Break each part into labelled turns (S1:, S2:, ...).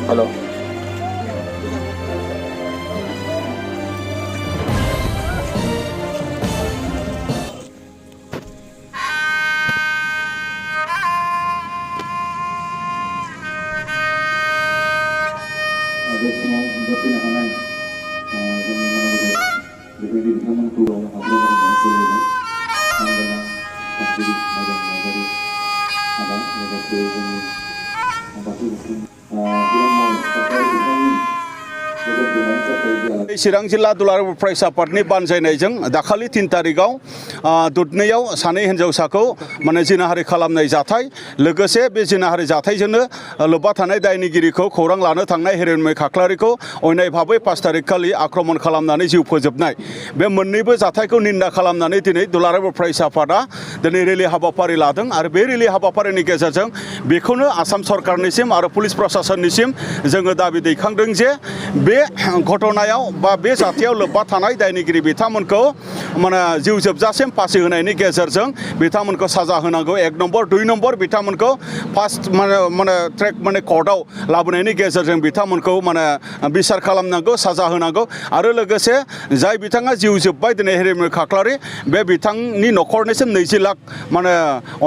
S1: Hello. चिरां जिल्ला दुलाराय फरायसा आफादनि बानजायनायजों दाखालि 3 तारिखआव दुधनैयाव सानै हिनजावसाखौ माने जिनाहारि खालामनाय जाथाय लोगोसे बे जिनाहारि जाथायजोंनो लोब्बा थानाय दायनिगिरिखौ खौरां लानो थांनाय रनमय खाख्लारिखौ अयनाय भाबै 5 तारिख खालि आक्रमण खालामनानै जिउ फोजोबनाय बे मोननैबो जाथायखौ निन्दा खालामनानै दिनै दुलाराय फरायसा आफादा दिनै रेलि हाबाफारि लादों आरो बे रेलि हाबाफारिनि गेजेरजों बेखौनो आसाम सरकारनिसिम आरो पुलिस प्रशासननिसिम जोङो दाबि दैखांदों जे बे घटनायाव बा बे जाथायाव लोब्बा थानाय दायनिगिरि बिथांमोनखौ माने जिउ जोबजासिम फासि होनायनि गेजेरजों बिथांमोनखौ साजा होनांगौ 1 नम्बर 2 नम्बर बिथांमोनखौ फार्स्ट माने ट्रेक माने कर्टआव लाबोनायनि गेजेरजों बिथांमोनखौ माने बिसार खालामनांगौ साजा होनांगौ आरो लोगोसे जाय बिथाङा जिउ जोब्बाय दिनै रनमय खाख्लारि बे बिथांनि न'खरनिसिम 20 लाख माने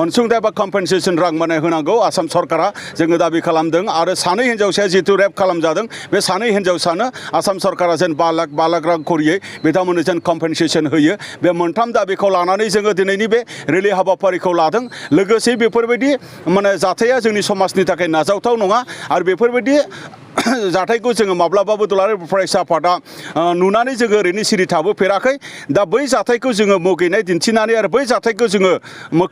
S1: अनसुंथाइ बा कम्पेनसेसन रां माने होनांगौ आसाम सरकारा जोङो दाबि खालामदों आरो सानै हिनजावसाया जितु रेप खालामजादों बे सानै हिनजावसानो आसाम सरकारा जेन 5 लाख रां खरियै बिथांमोननो जेन कम्पेनसेसन होयो बे मोनथाम दाबिखौ लानानै जोङो दिनैनि बे रेलि हाबाफारिखौ लादों लोगोसे बेफोरबायदि माने जाथाया जोंनि समाजनि थाखाय नाजावथाव नङा आरो बेफोरबायदि जाथायखौ जोङो माब्लाबाबो दुलाराय फरायसा आफादा नुनानै जोङो ओरैनो सिरि थाबोफेराखै दा बै जाथायखौ जोङो मुगैनाय दिन्थिनानै आरो बै जाथायखौ जोङो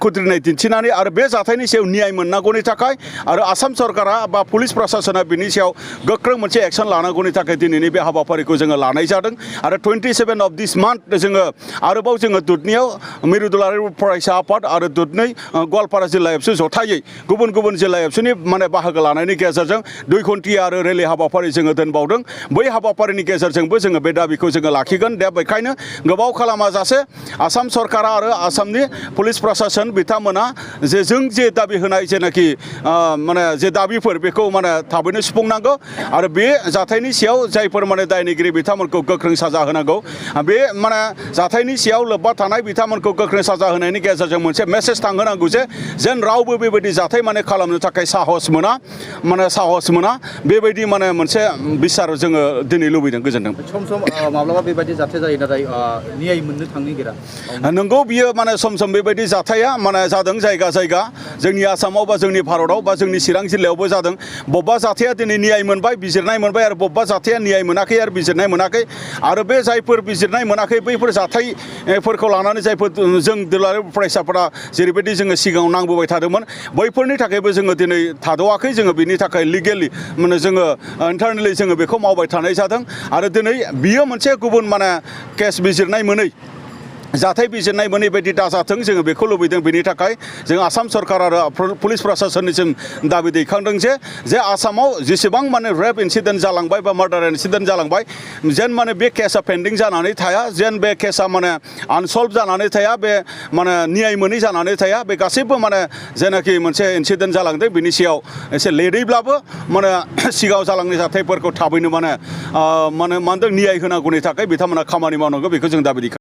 S1: खुद्रिनाय दिन्थिनानै आरो बे जाथायनि सायाव न्याय मोननांगौनि थाखाय आरो आसाम सरकारा बा पुलिस प्रशासना बिनि सायाव गोख्रों मोनसे एक्सन लानांगौनि थाखाय दिनैनि बे हाबाफारिखौ जोङो लानाय जादों आरो 27 अफ दिस मान्थ जोङो आरोबाव जोङो दुधनैयाव मिरु दुलाराय फरायसा आफाद आरो दुधनै गवालपारा जिल्ला एबसु जथायै गुबुन गुबुन जिल्ला एबसुनि माने बाहागो लानायनि गेजेरजों 2 घन्टिया आरो रेलि हाबाफारि जोङो दोनबावदों बै हाबाफारिनि गेजेरजोंबो जोङो बे दाबिखौ जोङो लाखिगोन दा बेखायनो गोबाव खालामाजासे आसाम सरकारा आरो आसामनि पुलिस प्रशासन बिथांमोना जे जों जे दाबि होनाय जेनाखि माने जे दाबिफोर बेखौ माने थाबैनो सुफुंनांगौ आरो बे जाथायनि सायाव जायफोर माने दायनिगिरि बिथांमोनखौ गोख्रों साजा होनांगौ बे माने जाथायनि सायाव लोब्बा थानाय बिथांमोनखौ गोख्रों साजा होनायनि गेजेरजों मोनसे मेसेज थांहोनांगौ जे जेन रावबो बेबायदि जाथाय माने खालामनो थाखाय साहस मोना बेबायदि माने मोनसे बिसार जोङो दिनै लुबैदों गोजोनदों
S2: सम माब्लाबा बेबायदि जाथाय जायो नाथाय न्याय मोननो थांनो नागिरा
S1: नंगौ बियो माने सम बेबायदि जाथाया माने जादों जायगा जोंनि आसामाव बा जोंनि भारताव बा जोंनि चिरां जिल्लायावबो जादों बबेबा जाथाया दिनै न्याय मोनबाय बिजिरनाय मोनबाय आरो बबेबा जाथाया न्याय मोनाखै आरो बिजिरनाय मोनाखै आरो बे जायफोर बिजिरनाय मोनाखै बैफोर जाथायफोरखौ लानानै जायफोर जों दुलाराय फरायसाफोरा जेरैबायदि जोङो सिगाङाव नांबोबाय थादोंमोन बैफोरनि थाखायबो जोङो दिनै थाद'वाखै जोङो बिनि थाखाय लिगेलि माने जोङो इन्टारनेलि जोङो बेखौ मावबाय थानाय जादों आरो दिनै बियो मोनसे गुबुन माने केस बिजिरनाय मोनै जाथाय बिजिरनाय मोनै बायदि दाजाथों जोङो बेखौ लुबैदों बेनि थाखाय जों आसाम सरकार आरो पुलिस प्रशासननिसिम दाबि दैखांदों जे आसामाव जेसेबां माने रेप इन्सिडेन्ट जालांबाय बा मार्डार इन्सिडेन्ट जालांबाय जेन माने बे केसा पेन्डिं जानानै थाया जेन बे केसा माने आनसल्भ जानानै थाया बे माने न्याय मोनै जानानै थाया बे गासैबो माने जेनाखि मोनसे इन्सिडेन्ट जालांदों बिनि सायाव एसे लेटैब्लाबो माने सिगाङाव जालांनाय जाथायफोरखौ थाबैनो माने मा होनदों न्याय होनांगौनि थाखाय बिथांमोना खामानि मावनांगौ बेखौ जों दाबि दैखांदों